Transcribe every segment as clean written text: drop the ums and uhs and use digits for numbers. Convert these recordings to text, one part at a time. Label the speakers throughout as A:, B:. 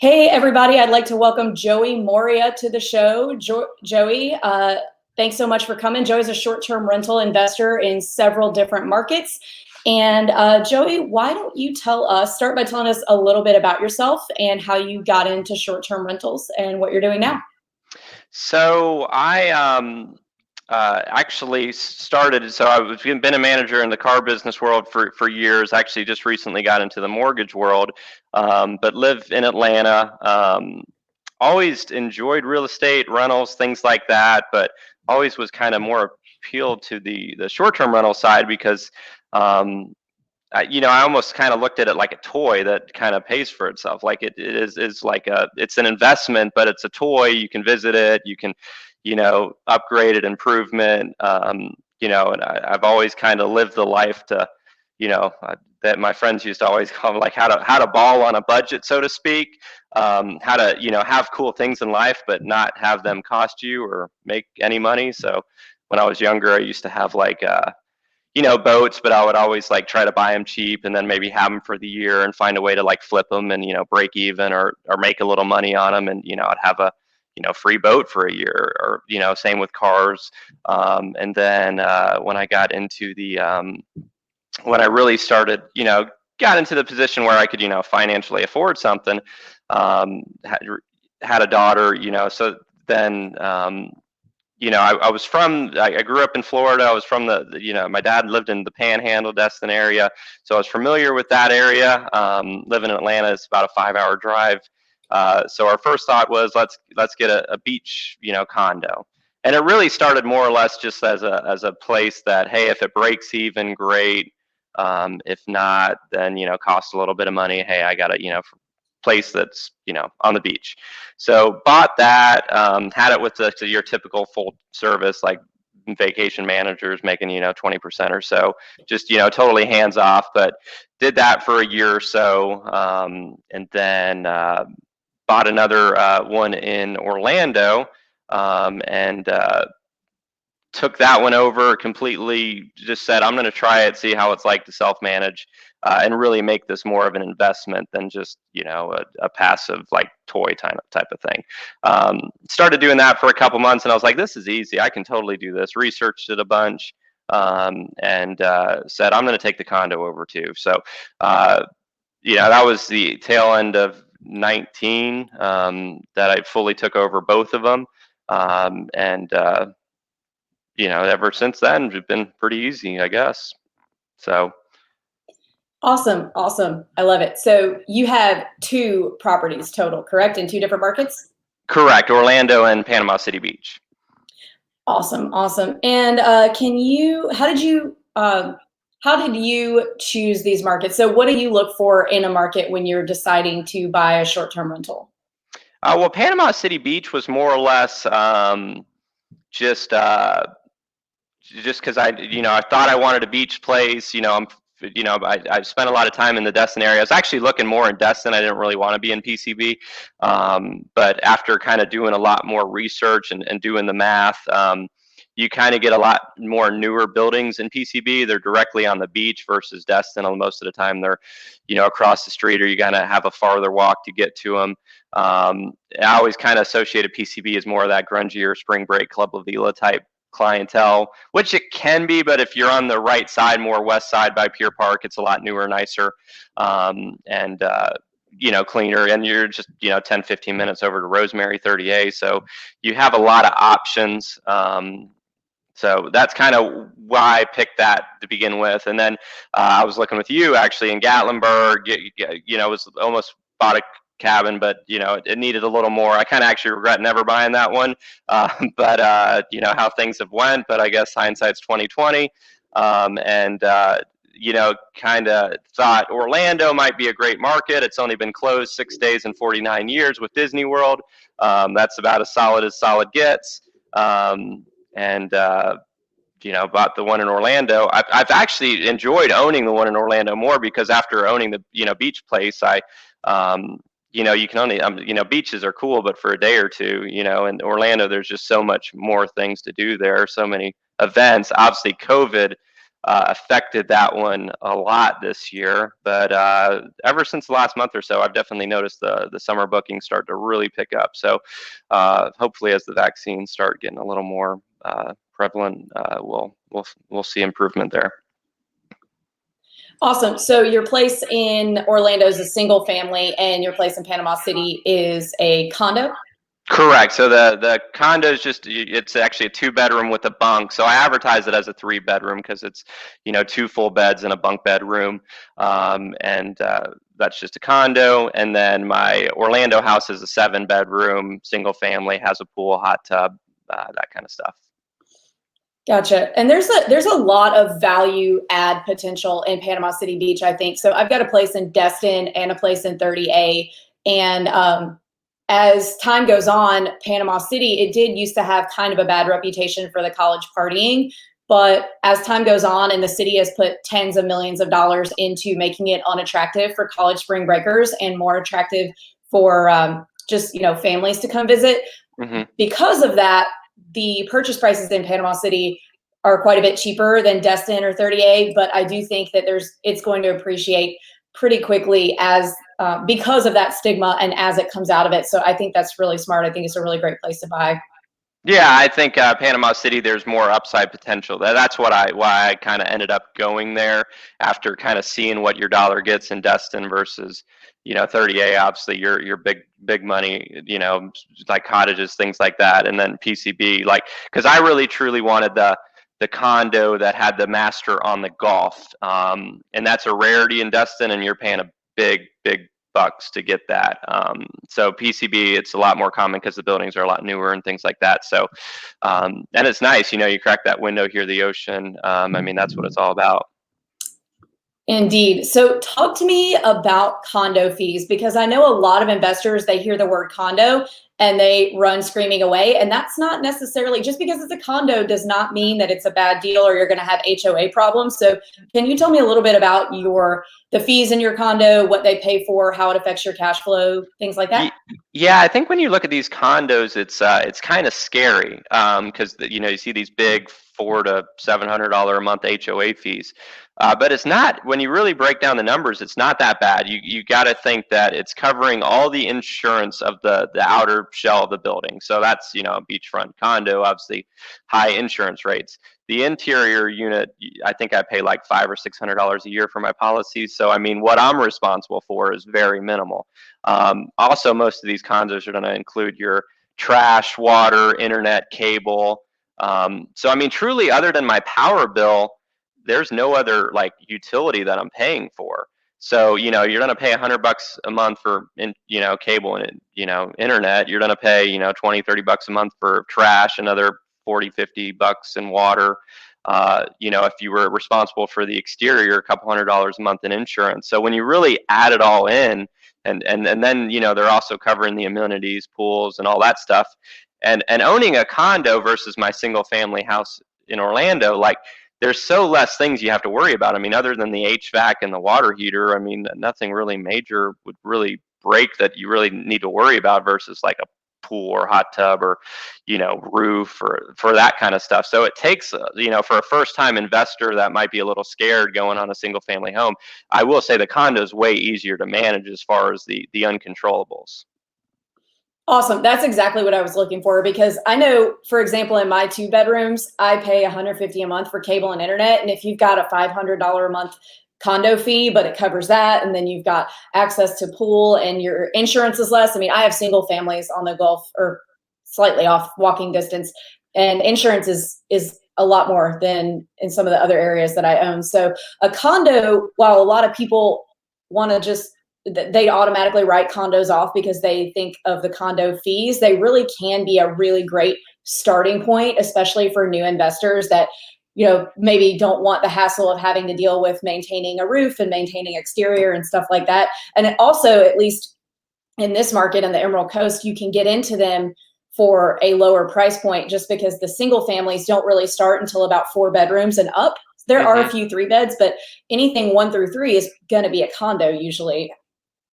A: Hey, everybody. I'd like to welcome Joey Morea to the show. Joey, thanks so much for coming. Joey's a short-term rental investor in several different markets. And Joey, why don't you start by telling us a little bit about yourself and how you got into short-term rentals and what you're doing now?
B: So I actually started. So I've been a manager in the car business world for years. Actually, just recently got into the mortgage world, but live in Atlanta. Always enjoyed real estate, rentals, things like that, but always was kind of more appealed to the short term rental side because um, I almost kind of looked at it like a toy that kind of pays for itself. Like it is like it's an investment, but it's a toy. You can visit it, you can, upgrade it, improvement. And I've always kind of lived the life to, that my friends used to always call me, like how to ball on a budget, so to speak. How to have cool things in life, but not have them cost you or make any money. So when I was younger, I used to have like boats, but I would always like try to buy them cheap and then maybe have them for the year and find a way to like flip them and, break even or make a little money on them. And, I'd have a, free boat for a year or, same with cars. And then when I got into when I really started, got into the position where I could, financially afford something, had a daughter, so then, I grew up in Florida. I was from my dad lived in the Panhandle, Destin area. So I was familiar with that area. Living in Atlanta is about a 5-hour drive. So our first thought was let's get a beach, condo. And it really started more or less just as a place that, hey, if it breaks even, great. If not, then, cost a little bit of money. Hey, I got a, place that's, on the beach. So bought that, had it with your typical full service, like vacation managers making, 20% or so, just, totally hands off, but did that for a year or so. And then bought another one in Orlando, and took that one over completely. Just said, I'm going to try it, see how it's like to self-manage, and really make this more of an investment than just a passive like toy type of thing. Started doing that for a couple months, and I was like, this is easy. I can totally do this. Researched it a bunch, and said, I'm going to take the condo over too. So that was the tail end of 19, that I fully took over both of them, and ever since then, it's been pretty easy, I guess. So
A: Awesome. Awesome. I love it. So you have two properties total, correct? In two different markets?
B: correct, Orlando and Panama City Beach.
A: Awesome, awesome. And how did you choose these markets? So what do you look for in a market when you're deciding to buy a short-term rental?
B: Well, Panama City Beach was more or less just just because I thought I wanted a beach place. I spent a lot of time in the Destin area. I was actually looking more in Destin. I didn't really want to be in PCB, but after kind of doing a lot more research and doing the math, you kind of get a lot more newer buildings in PCB. They're directly on the beach versus Destin. Most of the time, they're across the street, or you gotta have a farther walk to get to them. I always kind of associated PCB as more of that grungier spring break Club La Vila type clientele, which it can be, but if you're on the right side, more west side by Pier Park, it's a lot newer, nicer, and cleaner, and you're just 10-15 minutes over to Rosemary 30A, so you have a lot of options. So that's kind of why I picked that to begin with. And then I was looking with you actually in Gatlinburg. Was almost bought a cabin, but it needed a little more. I kind of actually regret never buying that one, but how things have went. But I guess hindsight's 2020, and kind of thought Orlando might be a great market. It's only been closed 6 days and 49 years with Disney World. That's about as solid gets. And bought the one in Orlando. I've actually enjoyed owning the one in Orlando more because after owning the beach place, I you can only beaches are cool, but for a day or two, in Orlando there's just so much more things to do there, so many events. Obviously, COVID affected that one a lot this year. But ever since the last month or so, I've definitely noticed the summer bookings start to really pick up. So hopefully, as the vaccines start getting a little more prevalent, we'll see improvement there.
A: Awesome. So your place in Orlando is a single family, and your place in Panama City is a condo?
B: Correct. So the condo is it's actually a 2 bedroom with a bunk. So I advertise it as a 3 bedroom because it's, 2 full beds and a bunk bedroom. And that's just a condo. And then my Orlando house is a 7 bedroom, single family, has a pool, hot tub, that kind of stuff.
A: Gotcha. And there's a lot of value add potential in Panama City Beach, I think. So I've got a place in Destin and a place in 30A. And as time goes on, Panama City, it did used to have kind of a bad reputation for the college partying. But as time goes on and the city has put tens of millions of dollars into making it unattractive for college spring breakers and more attractive for just, families to come visit. Mm-hmm. Because of that, the purchase prices in Panama City are quite a bit cheaper than Destin or 30A, but I do think that it's going to appreciate pretty quickly as because of that stigma and as it comes out of it. So I think that's really smart. I think it's a really great place to buy.
B: Yeah, I think Panama City, there's more upside potential. That's why I kind of ended up going there after kind of seeing what your dollar gets in Destin versus 30A. Obviously, your big money, like cottages, things like that, and then PCB, because I really truly wanted the condo that had the master on the Gulf, and that's a rarity in Destin, and you're paying a big bucks to get that. So PCB, it's a lot more common because the buildings are a lot newer and things like that. So, and it's nice, you crack that window, hear the ocean. That's what it's all about.
A: Indeed. So talk to me about condo fees, because I know a lot of investors, they hear the word condo and they run screaming away. And that's not necessarily, just because it's a condo does not mean that it's a bad deal or you're going to have HOA problems. So can you tell me a little bit about the fees in your condo, what they pay for, how it affects your cash flow, things like that?
B: Yeah, I think when you look at these condos, it's kind of scary because you see these big $400 to $700 a month HOA fees. But it's not, when you really break down the numbers, it's not that bad. You got to think that it's covering all the insurance of the outer shell of the building. So that's, a beachfront condo, obviously high insurance rates. The interior unit, I think I pay like $500 or $600 a year for my policies. So, what I'm responsible for is very minimal. Also, most of these condos are going to include your trash, water, internet, cable. So, truly, other than my power bill, there's no other utility that I'm paying for. So, you're going to pay $100 a month for, cable and, internet. You're going to pay, $20-$30 a month for trash, another $40-$50 in water. If you were responsible for the exterior, a couple $100 a month in insurance. So when you really add it all in, and then, they're also covering the amenities, pools, and all that stuff. And owning a condo versus my single family house in Orlando, there's so less things you have to worry about. Other than the HVAC and the water heater, nothing really major would really break that you really need to worry about versus like a pool or hot tub or, roof for that kind of stuff. So it takes, for a first time investor that might be a little scared going on a single family home, I will say the condo is way easier to manage as far as the uncontrollables.
A: Awesome. That's exactly what I was looking for, because I know, for example, in my 2 bedrooms, I pay $150 a month for cable and internet. And if you've got a $500 a month condo fee, but it covers that, and then you've got access to pool and your insurance is less. I have single families on the Gulf or slightly off walking distance, and insurance is a lot more than in some of the other areas that I own. So a condo, while a lot of people want to they automatically write condos off because they think of the condo fees, they really can be a really great starting point, especially for new investors that, maybe don't want the hassle of having to deal with maintaining a roof and maintaining exterior and stuff like that. And it also, at least in this market in the Emerald Coast, you can get into them for a lower price point just because the single families don't really start until about 4 bedrooms and up. There are a few 3 beds, but anything 1 through 3 is going to be a condo usually.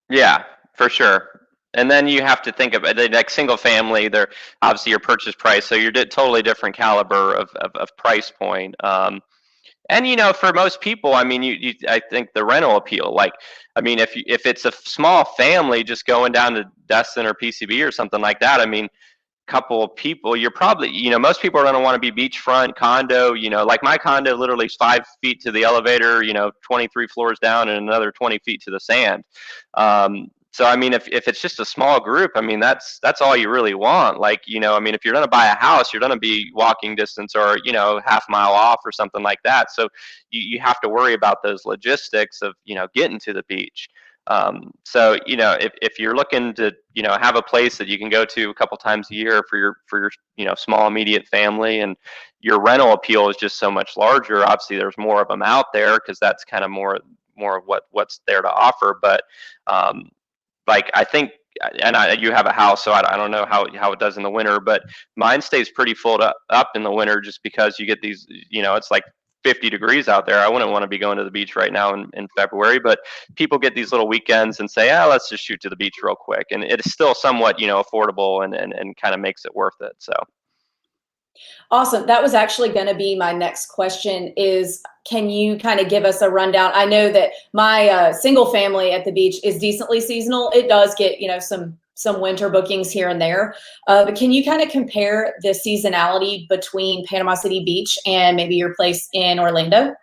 B: Yeah, for sure. And then you have to think of it like single family. They're obviously your purchase price, so you're totally different caliber of price point. And for most people, I mean, I think the rental appeal, like, I mean, if it's a small family just going down to Destin or PCB or something like that, I mean, couple of people, you're probably, most people are going to want to be beachfront condo, like my condo literally is 5 feet to the elevator, 23 floors down and another 20 feet to the sand. So, I mean, if it's just a small group, I mean, that's all you really want. Like, I mean, if you're going to buy a house, you're going to be walking distance or, half mile off or something like that. So you have to worry about those logistics of, getting to the beach. So, if you're looking to, have a place that you can go to a couple times a year for your, small immediate family, and your rental appeal is just so much larger. Obviously, there's more of them out there because that's kind of more of what's there to offer. But like I think, and you have a house, so I don't know how it does in the winter, but mine stays pretty full up in the winter just because you get these, it's like 50 degrees out there. I wouldn't want to be going to the beach right now in February, but people get these little weekends and say, let's just shoot to the beach real quick. And it's still somewhat, affordable and kind of makes it worth it. So.
A: Awesome. That was actually going to be my next question is, can you kind of give us a rundown? I know that my single family at the beach is decently seasonal. It does get, some winter bookings here and there. But can you kind of compare the seasonality between Panama City Beach and maybe your place in Orlando?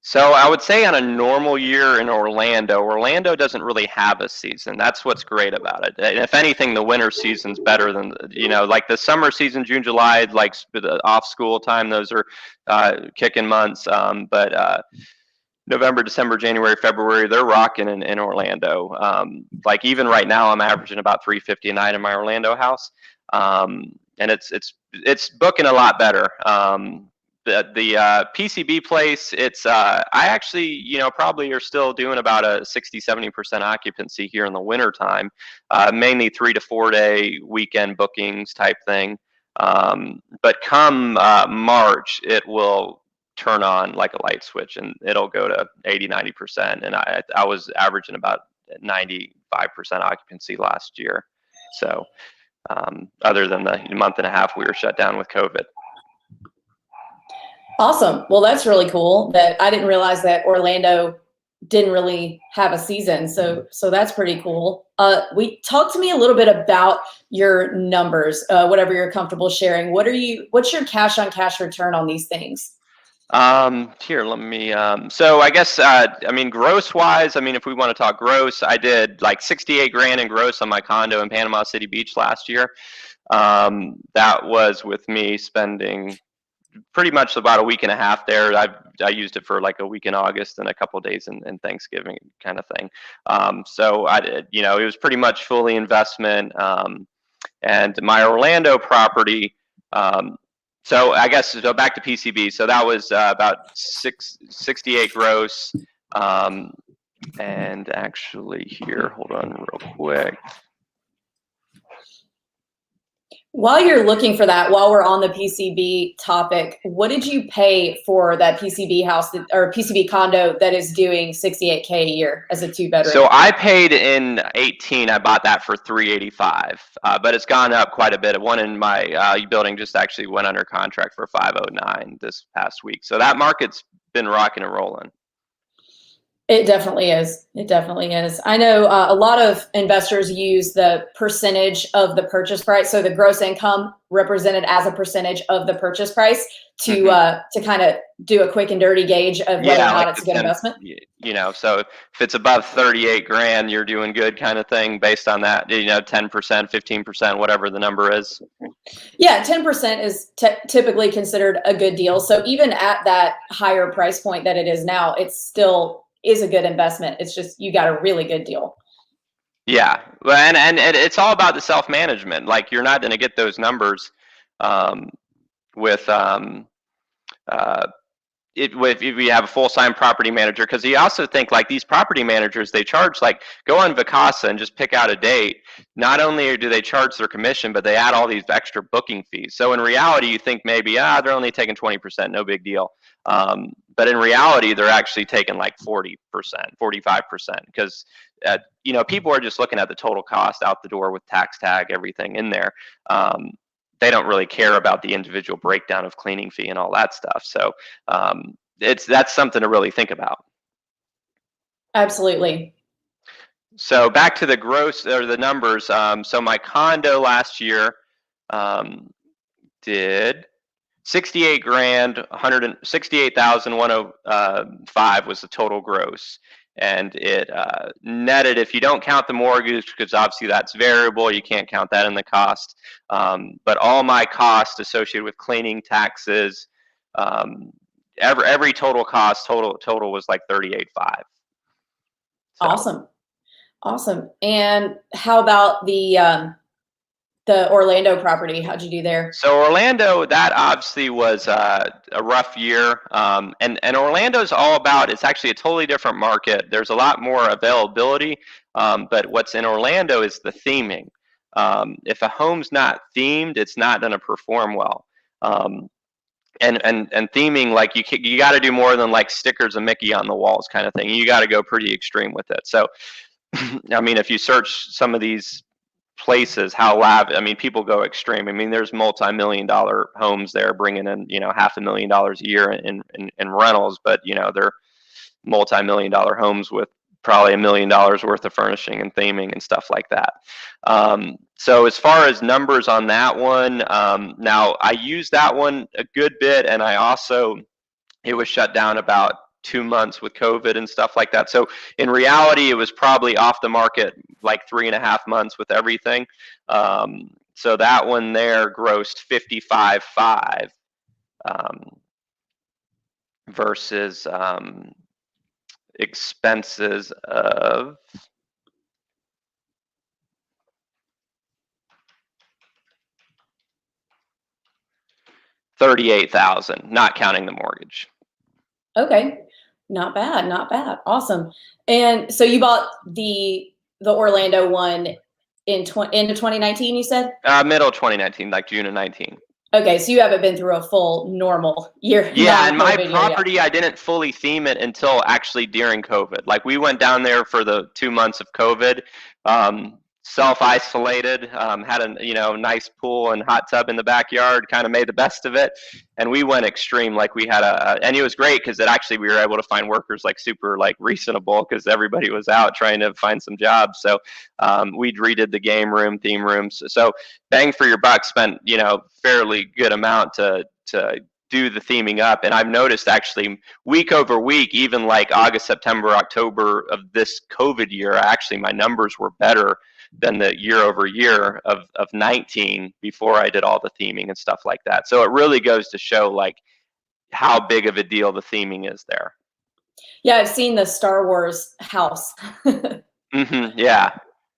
B: So I would say on a normal year in Orlando doesn't really have a season. That's what's great about it. And if anything, the winter season's better than, like the summer season, June, July, like the off school time, those are kicking months. But November, December, January, February, they're rocking in Orlando. Like even right now, I'm averaging about 350 a night in my Orlando house. And it's booking a lot better. The PCB place, it's I actually, probably are still doing about a 60-70% occupancy here in the winter time, mainly 3 to 4 day weekend bookings type thing. But come March, it will turn on like a light switch and it'll go to 80-90%. And I was averaging about 95% occupancy last year. So other than the month and a half we were shut down with COVID.
A: Awesome. Well, that's really cool. That I didn't realize that Orlando didn't really have a season. So that's pretty cool. Talk to me a little bit about your numbers, whatever you're comfortable sharing. What's your cash on cash return on these things?
B: Here, let me, so I guess, I mean, gross wise, I mean, if we want to talk gross, I did like 68 grand in gross on my condo in Panama City Beach last year. That was with me spending pretty much about a week and a half there. I used it for like a week in August and a couple of days in Thanksgiving kind of thing. So I did, it was pretty much fully investment. And my Orlando property, so I guess go back to PCB. So that was about 68 gross. And actually here, hold on real quick.
A: While you're looking for that, while we're on the PCB topic, what did you pay for that PCB house or PCB condo that is doing 68K a year as a 2-bedroom?
B: So I paid in 18. I bought that for 385, but it's gone up quite a bit. One in my building just actually went under contract for 509 this past week. So that market's been rocking and rolling.
A: It definitely is. It definitely is. I know a lot of investors use the percentage of the purchase price, so the gross income represented as a percentage of the purchase price to kind of do a quick and dirty gauge of whether or not it's a good investment.
B: So if it's above 38 grand, you're doing good kind of thing based on that, 10%, 15%, whatever the number is.
A: Yeah, 10% is typically considered a good deal. So even at that higher price point that it is now, it's still is a good investment. It's just you got a really good deal. Yeah,
B: well, and it's all about the self-management. Like you're not going to get those numbers with if you have a full-time property manager, because you also think like these property managers, they charge, like go on Vacasa and just pick out a date. Not only do they charge their commission, but they add all these extra booking fees. So in reality, you think maybe they're only taking 20%, no big deal. But in reality, they're actually taking like 40%, 45%, because people are just looking at the total cost out the door with tax tag, everything in there. They don't really care about the individual breakdown of cleaning fee and all that stuff. So that's something to really think about.
A: Absolutely.
B: So back to the gross or the numbers. So my condo last year did 68 grand, 168,105 was the total gross. And it netted, if you don't count the mortgage, because obviously that's variable, you can't count that in the cost. But all my costs associated with cleaning, taxes, every total cost total was like 38.5. So.
A: Awesome. And how about the Orlando property? How'd you do there?
B: So Orlando, that obviously was a rough year, and Orlando's all about. It's actually a totally different market. There's a lot more availability, but what's in Orlando is the theming. If a home's not themed, it's not going to perform well. And theming, like you got to do more than like stickers of Mickey on the walls kind of thing. You got to go pretty extreme with it. So, I mean, if you search some of these places, I mean, people go extreme. I mean, there's multi-million-dollar homes there bringing in, $500,000 a year in rentals, but they're multi-million-dollar homes with probably $1 million worth of furnishing and theming and stuff like that. So as far as numbers on that one, now I used that one a good bit, and it was shut down about 2 months with COVID and stuff like that. So in reality, it was probably off the market like 3.5 months with everything. So that one there grossed 55.5 versus expenses of $38,000, not counting the mortgage.
A: Okay. Not bad. Awesome. And so you bought the Orlando one into 2019, you said?
B: Middle of 2019, like June of 19.
A: Okay, so you haven't been through a full normal year.
B: Yeah, and my property, I didn't fully theme it until actually during COVID. Like we went down there for the 2 months of COVID, self-isolated, had a nice pool and hot tub in the backyard, kind of made the best of it. And we went extreme. Like we had and it was great because we were able to find workers like super like reasonable because everybody was out trying to find some jobs. So we redid the game room, theme rooms. So bang for your buck, spent fairly good amount to do the theming up. And I've noticed actually week over week, even like August, September, October of this COVID year, actually my numbers were better than the year over year of 19 before I did all the theming and stuff like that. So it really goes to show like how big of a deal the theming is there.
A: Yeah, I've seen the Star Wars house.
B: Yeah.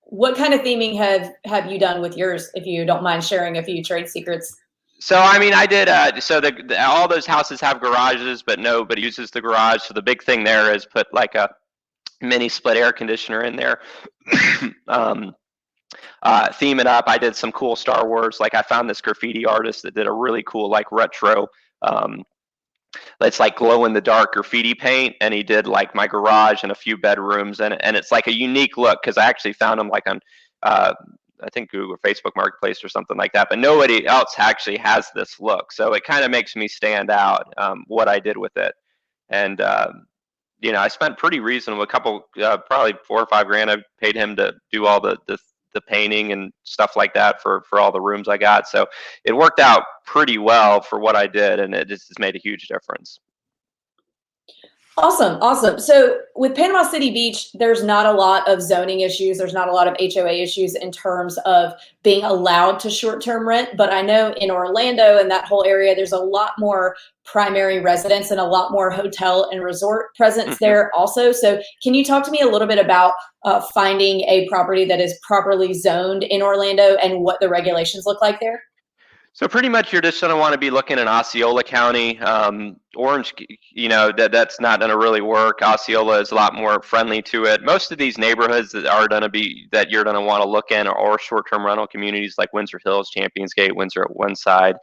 A: What kind of theming have you done with yours, if you don't mind sharing a few trade secrets?
B: So I mean, I did. So all those houses have garages, but nobody uses the garage. So the big thing there is put like a mini split air conditioner in there. Theme it up. I did some cool Star Wars. Like I found this graffiti artist that did a really cool like retro. It's like glow in the dark graffiti paint, and he did like my garage and a few bedrooms, and it's like a unique look because I actually found him like on I think Google or Facebook Marketplace or something like that, but nobody else actually has this look. So it kind of makes me stand out what I did with it. And I spent pretty reasonable, a couple, probably $4 or $5 grand. I paid him to do all the painting and stuff like that for all the rooms I got. So it worked out pretty well for what I did, and it just has made a huge difference.
A: Awesome. So with Panama City Beach, there's not a lot of zoning issues. There's not a lot of HOA issues in terms of being allowed to short-term rent. But I know in Orlando and that whole area, there's a lot more primary residence and a lot more hotel and resort presence there also. So can you talk to me a little bit about finding a property that is properly zoned in Orlando and what the regulations look like there?
B: So pretty much you're just going to want to be looking in Osceola County. Orange, that's not going to really work. Osceola is a lot more friendly to it. Most of these neighborhoods that you're going to want to look in are short-term rental communities like Windsor Hills, Champions Gate, Windsor at one side.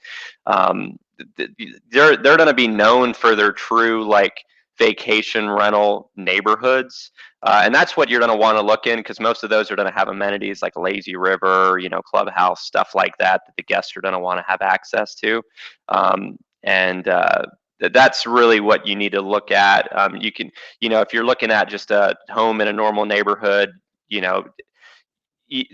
B: They're going to be known for their true like vacation rental neighborhoods. And that's what you're going to want to look in because most of those are going to have amenities like a lazy river, clubhouse, stuff like that the guests are going to want to have access to. And that's really what you need to look at. You can, if you're looking at just a home in a normal neighborhood,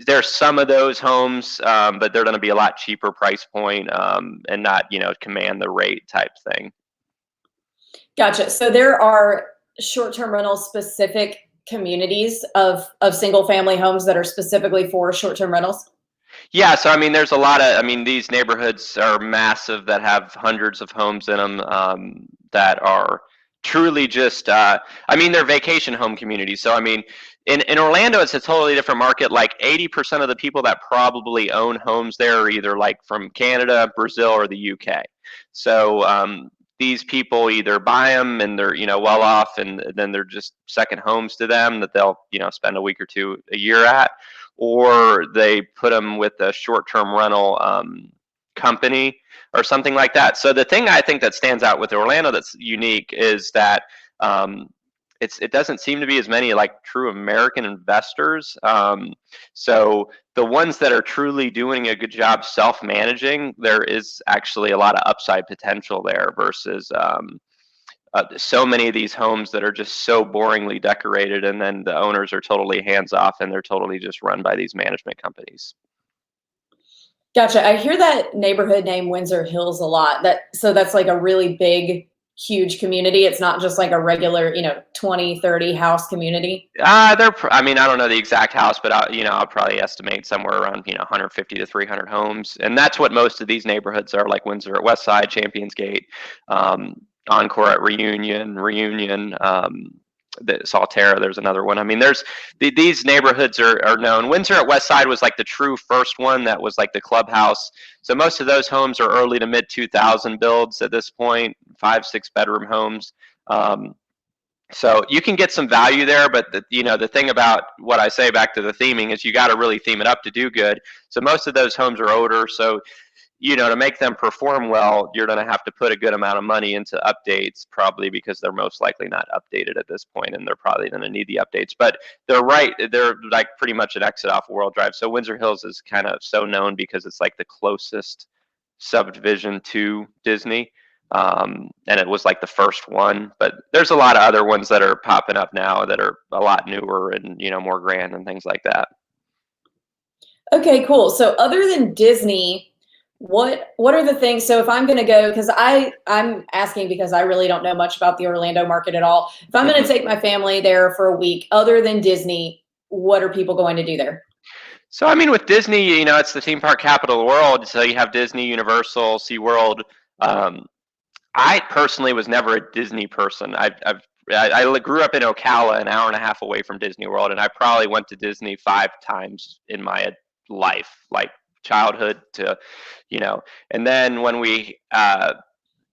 B: there's some of those homes, but they're going to be a lot cheaper price point, and not, command the rate type thing.
A: Gotcha. So there are short-term rental specific communities of single family homes that are specifically for short-term rentals?
B: Yeah, so I mean, there's a lot of, these neighborhoods are massive that have hundreds of homes in them, that are truly just, they're vacation home communities. So, in Orlando, it's a totally different market. Like 80% of the people that probably own homes there are either like from Canada, Brazil, or the UK. So, these people either buy them and they're, well off, and then they're just second homes to them that they'll, spend a week or two a year at, or they put them with a short-term rental company or something like that. So the thing I think that stands out with Orlando that's unique is that it doesn't seem to be as many like true American investors. So the ones that are truly doing a good job self-managing, there is actually a lot of upside potential there versus so many of these homes that are just so boringly decorated, and then the owners are totally hands off and they're totally just run by these management companies.
A: Gotcha. I hear that neighborhood name Windsor Hills a lot. So that's like a really big, huge community. It's not just like a regular, 20, 30 house community.
B: I don't know the exact house, but I'll probably estimate somewhere around 150 to 300 homes, and that's what most of these neighborhoods are, like Windsor at Westside, Champions Gate, Encore at Reunion, the Salterra, there's another one. These neighborhoods are known. Windsor at Westside was like the true first one that was like the clubhouse. So most of those homes are early to mid 2000 builds at this point, 5-6 bedroom homes. So you can get some value there, but the thing about what I say back to the theming is you got to really theme it up to do good. So most of those homes are older. So to make them perform well, you're going to have to put a good amount of money into updates, probably because they're most likely not updated at this point, and they're probably going to need the updates. But they're like pretty much an exit off of World Drive. So Windsor Hills is kind of so known because it's like the closest subdivision to Disney, and it was like the first one. But there's a lot of other ones that are popping up now that are a lot newer and more grand and things like that.
A: Okay, cool. So other than Disney, what are the things? So if I'm going to go, because I'm asking because I really don't know much about the Orlando market at all. If I'm going to take my family there for a week, other than Disney, what are people going to do there?
B: So with Disney, it's the theme park capital of the world. So you have Disney, Universal, SeaWorld. I personally was never a Disney person. I grew up in Ocala, an hour and a half away from Disney World, and I probably went to Disney 5 times in my life, like childhood to, and then when we, had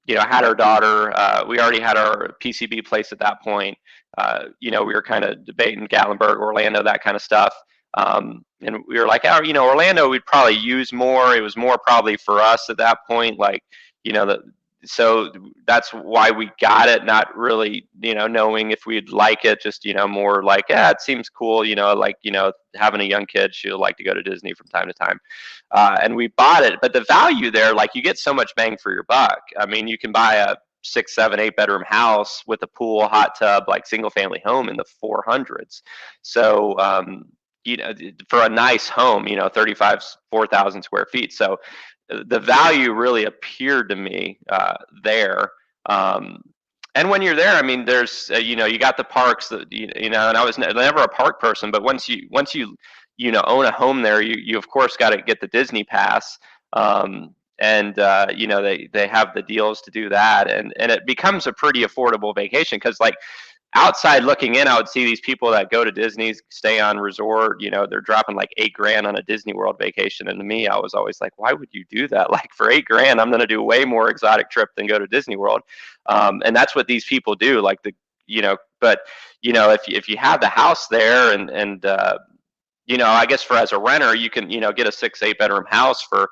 B: our daughter, we already had our PCB place at that point. We were kind of debating Gatlinburg, Orlando, that kind of stuff. And we were like, Orlando, we'd probably use more. It was more probably for us at that point, like, so that's why we got it, not really, knowing if we'd like it, just, more like, yeah, it seems cool, like, having a young kid, she'll like to go to Disney from time to time. And we bought it, but the value there, like, you get so much bang for your buck. You can buy a 6, 7, 8 bedroom house with a pool, hot tub, like single family home in the 400s. So, for a nice home, 35, 4,000 square feet. So, the value really appeared to me there. And when you're there, there's you got the parks that and I was never a park person, but once you own a home there, you of course got to get the Disney pass. And they have the deals to do that, and it becomes a pretty affordable vacation, because like outside looking in, I would see these people that go to Disney, stay on resort, they're dropping like $8,000 on a Disney World vacation. And to me, I was always like, why would you do that? Like, for $8,000, I'm going to do a way more exotic trip than go to Disney World. And that's what these people do. Like but if you have the house there and I guess as a renter, you can, get a 6, 8 bedroom house for,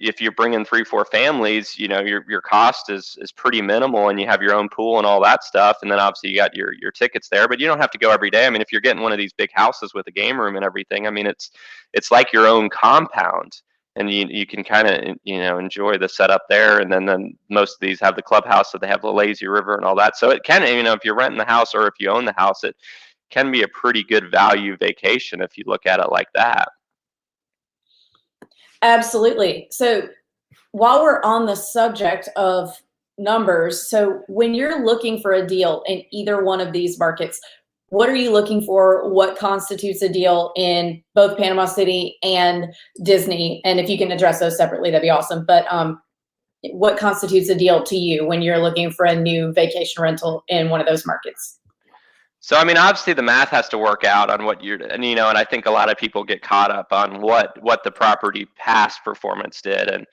B: if you're bringing 3, 4 families, your cost is pretty minimal, and you have your own pool and all that stuff. And then obviously you got your tickets there, but you don't have to go every day. If you're getting one of these big houses with a game room and everything, it's like your own compound. and you can kind of enjoy the setup there. And then most of these have the clubhouse, so they have the lazy river and all that. So it can, if you're renting the house or if you own the house, it can be a pretty good value vacation if you look at it like that.
A: Absolutely. So while we're on the subject of numbers, so when you're looking for a deal in either one of these markets, what are you looking for? What constitutes a deal in both Panama City and Disney? And if you can address those separately, that'd be awesome. But what constitutes a deal to you when you're looking for a new vacation rental in one of those markets?
B: So, I mean, obviously the math has to work out on what you're, and I think a lot of people get caught up on what the property past performance did.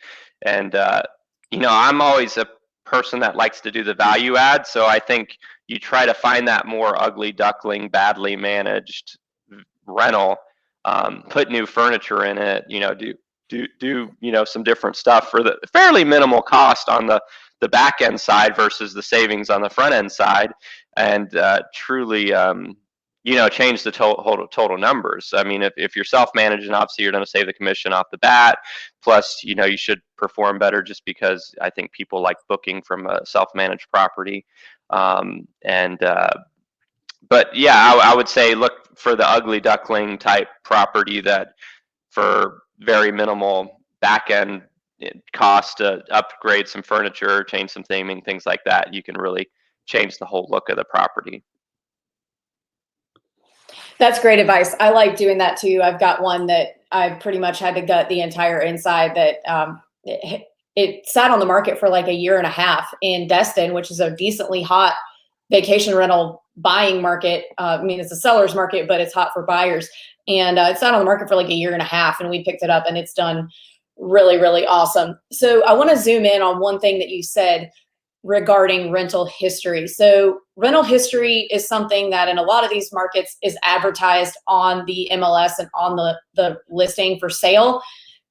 B: And I'm always a person that likes to do the value add. So I think you try to find that more ugly duckling, badly managed rental, put new furniture in it, do some different stuff for the fairly minimal cost on the back end side versus the savings on the front end side, and truly change the total numbers. I mean, if you're self-managing, obviously you're going to save the commission off the bat. Plus, you should perform better just because I think people like booking from a self-managed property. But yeah, I would say look for the ugly duckling type property that for very minimal back end cost to upgrade some furniture, change some theming, things like that, you can really change the whole look of the property.
A: That's great advice. I like doing that too. I've got one that I pretty much had to gut the entire inside that it sat on the market for like a year and a half in Destin, which is a decently hot vacation rental buying market. I mean, it's a seller's market, but it's hot for buyers. And it sat on the market for like a year and a half, and we picked it up, and it's done really, really awesome. So I want to zoom in on one thing that you said regarding rental history. So rental history is something that in a lot of these markets is advertised on the MLS and on the listing for sale.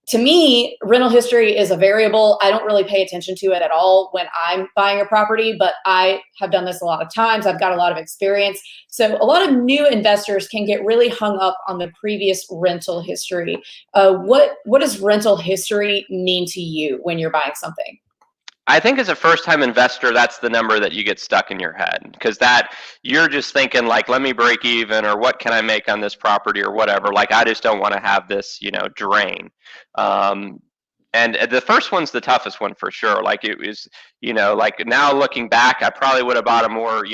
A: To me, rental history is a variable. I don't really pay attention to it at all when I'm buying a property, but I have done this a lot of times. I've got a lot of experience. So a lot of new investors can get really hung up on the previous rental history. What does rental history mean to you when you're buying something?
B: I think as a first-time investor, that's the number that you get stuck in your head, because that you're just thinking like, let me break even, or what can I make on this property, or whatever. Like, I just don't want to have this, drain. And the first one's the toughest one for sure. Like, it was, like now looking back, I probably would have bought a more,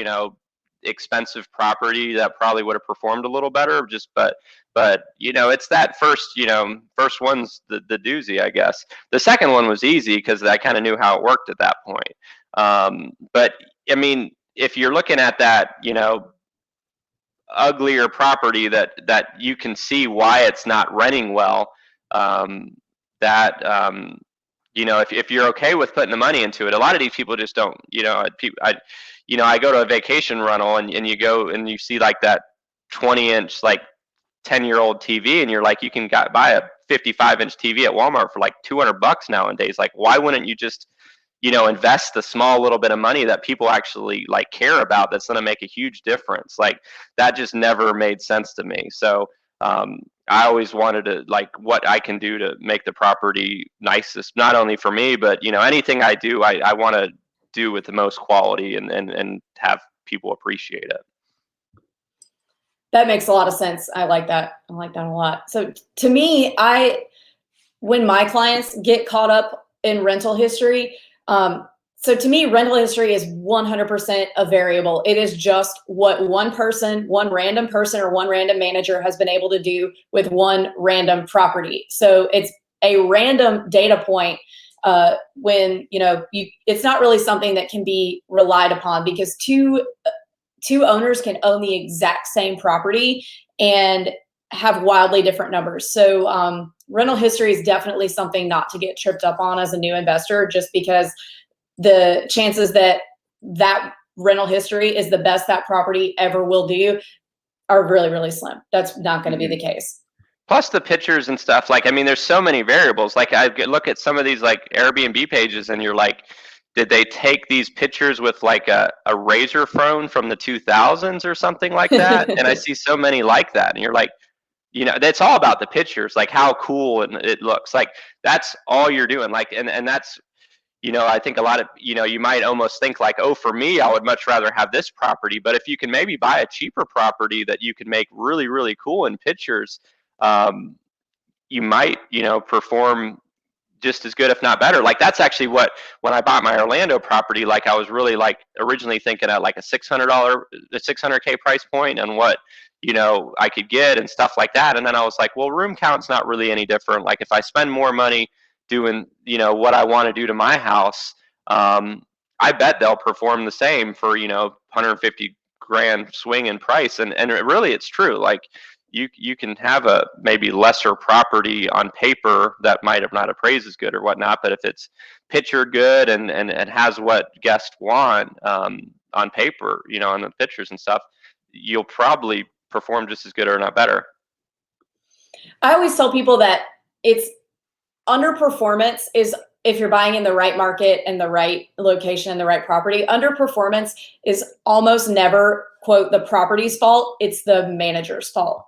B: expensive property that probably would have performed a little better. But it's that first one's the doozy, I guess. The second one was easy because I kind of knew how it worked at that point. But I mean, if you're looking at that, uglier property that you can see why it's not renting well, if you're okay with putting the money into it, a lot of these people just don't. I go to a vacation rental and you go and you see like that 20-inch like 10-year-old TV, and you're like, you can buy a 55-inch TV at Walmart for like $200 nowadays. Like, why wouldn't you just invest the small little bit of money that people actually like care about, that's going to make a huge difference? Like, that just never made sense to me. So I always wanted to, like, what I can do to make the property nicest, not only for me, but anything I do, I want to do with the most quality and have people appreciate it.
A: That makes a lot of sense. I like that. I like that a lot. So to me, when my clients get caught up in rental history, so to me, rental history is 100% a variable. It is just what one random person or one random manager has been able to do with one random property. So it's a random data point when, it's not really something that can be relied upon, because two owners can own the exact same property and have wildly different numbers. So rental history is definitely something not to get tripped up on as a new investor, just because the chances that rental history is the best that property ever will do are really, really slim. That's not going to be the case.
B: Plus the pictures and stuff. Like, I mean, there's so many variables. Like, I look at some of these like Airbnb pages and you're like, did they take these pictures with like a razor phone from the 2000s or something like that? And I see so many like that, and you're like, that's all about the pictures, like how cool it looks. Like that's all you're doing. Like, and that's, I think a lot of, you might almost think like, oh, for me, I would much rather have this property. But if you can maybe buy a cheaper property that you can make really, really cool in pictures, you might, perform just as good, if not better. Like that's actually when I bought my Orlando property, like I was really like originally thinking at like a $600K price point and what, I could get and stuff like that. And then I was like, well, room count's not really any different. Like if I spend more money doing, what I want to do to my house, I bet they'll perform the same for, 150 grand swing in price. And really it's true. Like you can have a maybe lesser property on paper that might have not appraised as good or whatnot, but if it's pictured good and has what guests want on paper, on the pictures and stuff, you'll probably perform just as good or not better.
A: I always tell people that it's underperformance is if you're buying in the right market and the right location and the right property. Underperformance is almost never, quote, the property's fault. It's the manager's fault.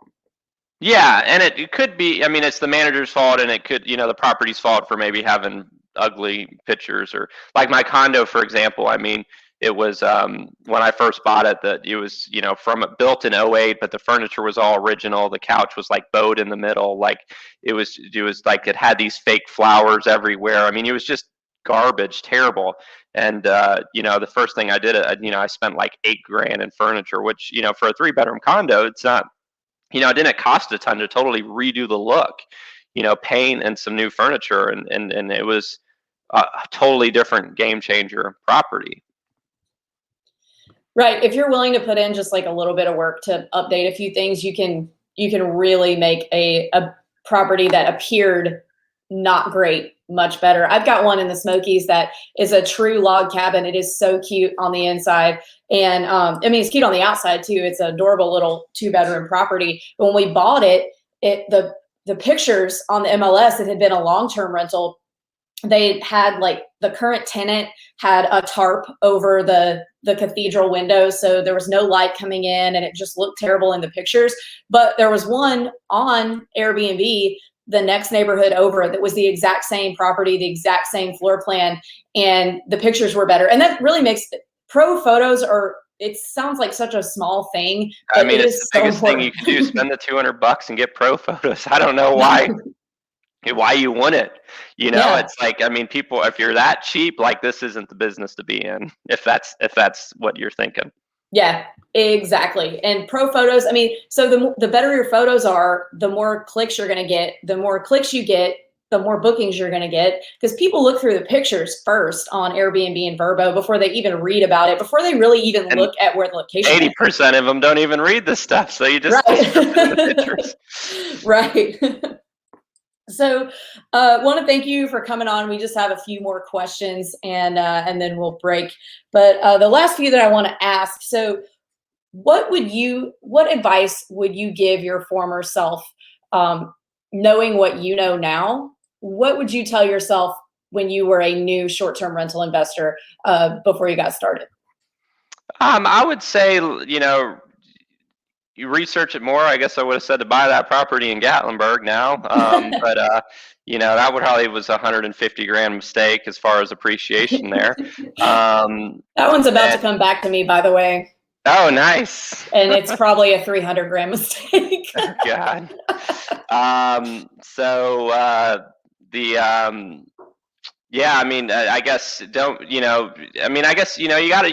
B: Yeah, and it could be, I mean, it's the manager's fault, and it could, the property's fault for maybe having ugly pictures, or like my condo, for example. I mean, it was when I first bought it, that it was, from built in '08, but the furniture was all original. The couch was like bowed in the middle, like it was like it had these fake flowers everywhere. I mean, it was just garbage, terrible. And the first thing I did, I spent like $8 grand in furniture, which, for a 3-bedroom condo, it's not. It didn't cost a ton to totally redo the look, paint and some new furniture, and it was a totally different game changer property.
A: Right. If you're willing to put in just like a little bit of work to update a few things, you can really make a property that appeared not great much better. I've got one in the Smokies that is a true log cabin. It is so cute on the inside. And it's cute on the outside too. It's an adorable little 2-bedroom property. But when we bought it, the pictures on the MLS, it had been a long-term rental. They had like the current tenant had a tarp over the cathedral windows, so there was no light coming in, and it just looked terrible in the pictures. But there was one on Airbnb, the next neighborhood over, that was the exact same property, the exact same floor plan, and the pictures were better. And that really makes pro photos it sounds like such a small thing.
B: I mean, it's the biggest thing you can do. Spend the $200 and get pro photos. I don't know why you wouldn't. It's like, I mean, people, if you're that cheap, like this isn't the business to be in, if that's what you're thinking.
A: Yeah, exactly. And pro photos, I mean, so the better your photos are, the more clicks you're going to get. The more clicks you get, the more bookings you're going to get, because people look through the pictures first on Airbnb and Vrbo before they even read about it, before they really even look at where the location
B: 80%
A: is.
B: Of them don't even read this stuff, so you just
A: right.
B: the pictures.
A: Right. So want to thank you for coming on. We just have a few more questions and then we'll break. But the last few that I want to ask, so what advice would you give your former self, knowing what you know now? What would you tell yourself when you were a new short-term rental investor before you got started?
B: I would say, you research it more. I guess I would have said to buy that property in Gatlinburg now. But that would probably was a 150 grand mistake as far as appreciation there.
A: That one's about to come back to me, by the way.
B: Oh, nice.
A: And it's probably a 300 grand mistake.
B: Oh, God. Yeah, I mean, I guess I guess, you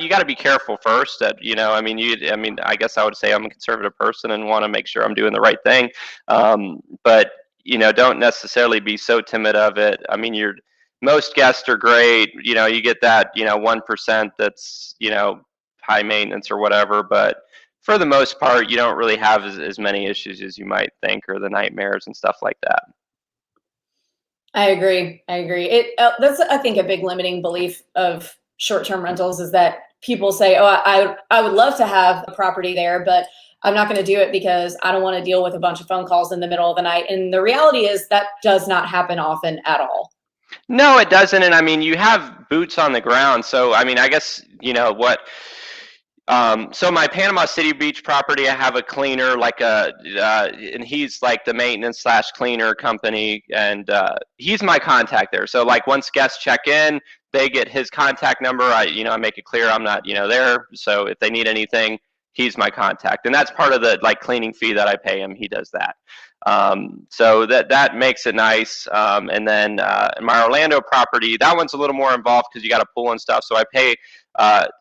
B: gotta be careful first that, I guess I would say I'm a conservative person and want to make sure I'm doing the right thing. But, don't necessarily be so timid of it. I mean, most guests are great. You get that, 1% that's, high maintenance or whatever, but for the most part, you don't really have as many issues as you might think, or the nightmares and stuff like that.
A: I agree. That's, I think, a big limiting belief of short-term rentals is that people say, oh, I would love to have a property there, but I'm not going to do it because I don't want to deal with a bunch of phone calls in the middle of the night. And the reality is that does not happen often at all.
B: No, it doesn't. And I mean, you have boots on the ground. So, I mean, I guess, So my Panama City Beach property, I have a cleaner, and he's like the maintenance slash cleaner company, and he's my contact there. So like once guests check in, they get his contact number. I make it clear I'm not, there. So if they need anything, he's my contact, and that's part of the like cleaning fee that I pay him. He does that. So that makes it nice. And then my Orlando property, that one's a little more involved because you got a pool and stuff. So I pay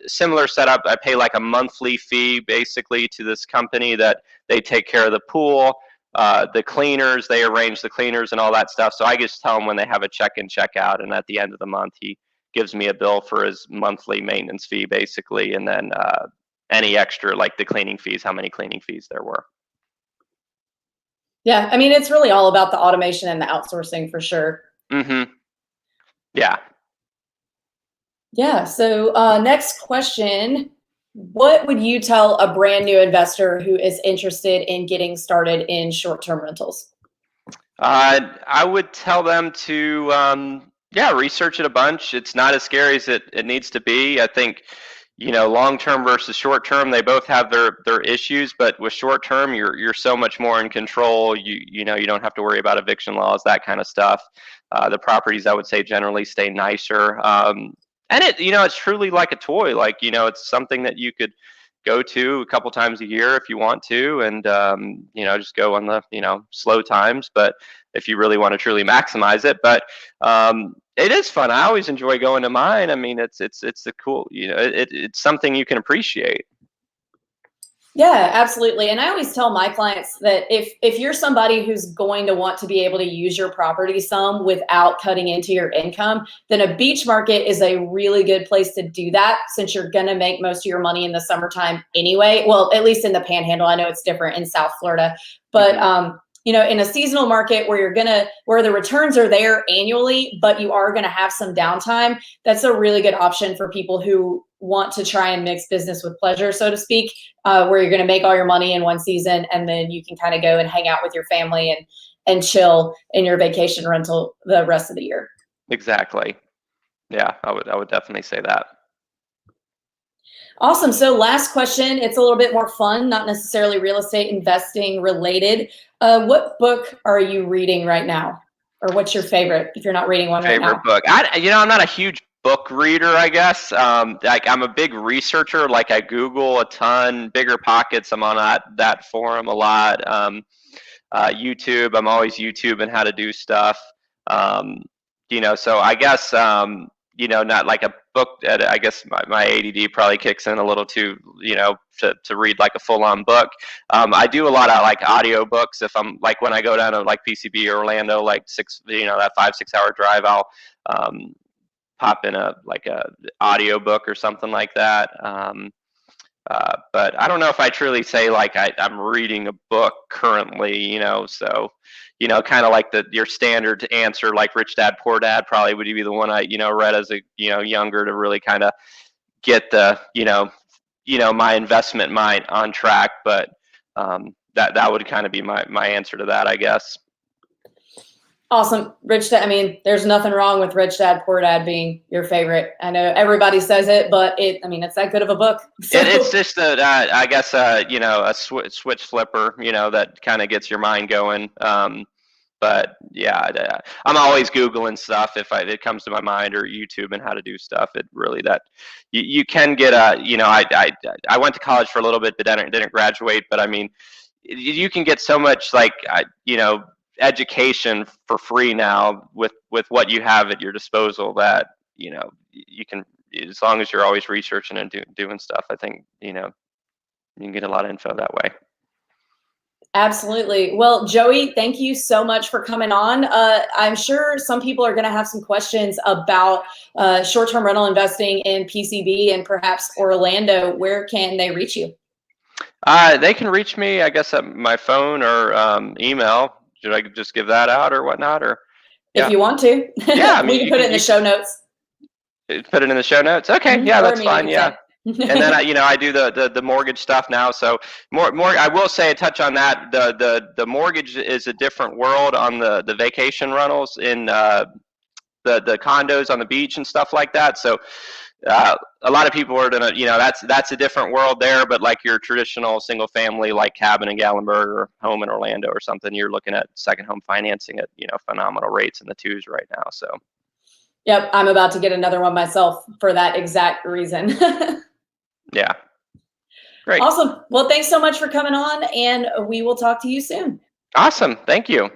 B: similar setup. I pay like a monthly fee basically to this company that they take care of the pool, the cleaners, they arrange the cleaners and all that stuff. So I just tell them when they have a check-in, check-out, and at the end of the month, he gives me a bill for his monthly maintenance fee basically, and then any extra like the cleaning fees, how many cleaning fees there were.
A: Yeah, I mean, it's really all about the automation and the outsourcing for sure.
B: Mm-hmm. Yeah.
A: Yeah, so next question. What would you tell a brand new investor who is interested in getting started in short-term rentals?
B: I would tell them to, research it a bunch. It's not as scary as it needs to be. I think, long-term versus short-term, they both have their issues, but with short-term, you're so much more in control. You don't have to worry about eviction laws, that kind of stuff. The properties, I would say, generally stay nicer. And it's truly like a toy. Like, it's something that you could go to a couple times a year if you want to, and just go on the slow times. But if you really want to truly maximize it, but it is fun. I always enjoy going to mine. I mean, it's a cool, it's something you can appreciate.
A: Yeah, absolutely. And I always tell my clients that if you're somebody who's going to want to be able to use your property some without cutting into your income, then a beach market is a really good place to do that, since you're going to make most of your money in the summertime anyway. Well, at least in the Panhandle. I know it's different in South Florida, but in a seasonal market where where the returns are there annually, but you are going to have some downtime, that's a really good option for people who want to try and mix business with pleasure, so to speak, where you're going to make all your money in one season, and then you can kind of go and hang out with your family and chill in your vacation rental the rest of the year.
B: Exactly. Yeah, I would definitely say that.
A: Awesome. So last question, it's a little bit more fun, not necessarily real estate investing related. What book are you reading right now? Or what's your favorite, if you're not reading one right now?
B: Favorite book? I'm not a huge book reader, I guess. Like I'm a big researcher. Like I Google a ton. Bigger Pockets, I'm on that forum a lot. YouTube, I'm always YouTubing how to do stuff. So I guess not like a book. I guess my ADD probably kicks in a little too, to read like a full-on book. I do a lot of like audio books. If I'm like when I go down to like PCB or Orlando, like that 5-6 hour drive, I'll pop in a audio book or something like that. But I don't know if I truly say like I'm reading a book currently, so kind of like your standard answer, like Rich Dad Poor Dad probably would be the one I read as a younger, to really kind of get the my investment mind on track. But that would kind of be my answer to that, I guess.
A: Awesome. Rich Dad, I mean, there's nothing wrong with Rich Dad Poor Dad being your favorite. I know everybody says it, but it's that good of a book. So.
B: It's just I guess a switch flipper, that kind of gets your mind going. But yeah, I'm always Googling stuff if it comes to my mind, or YouTube and how to do stuff. It really you can get I went to college for a little bit, but didn't graduate. But I mean, you can get so much education for free now with what you have at your disposal, that you can, as long as you're always researching and doing stuff, I think you can get a lot of info that way.
A: Absolutely. Well, Joey, thank you so much for coming on. I'm sure some people are going to have some questions about short-term rental investing in PCB and perhaps Orlando. Where can they reach you?
B: They can reach me, I guess, at my phone or email. Should I just give that out or whatnot? Or
A: if you want to,
B: yeah, I mean,
A: we can put it in the show notes.
B: Put it in the show notes. Okay, yeah, that's fine. Yeah, and then I do the mortgage stuff now. So more. I will say, touch on that. The mortgage is a different world on the vacation rentals in the condos on the beach and stuff like that. So a lot of people are gonna, that's a different world there. But like your traditional single family, like cabin in Gatlinburg or home in Orlando or something, you're looking at second home financing at phenomenal rates in the twos right now. So.
A: Yep, I'm about to get another one myself for that exact reason.
B: Yeah. Great.
A: Awesome. Well, thanks so much for coming on, and we will talk to you soon.
B: Awesome. Thank you.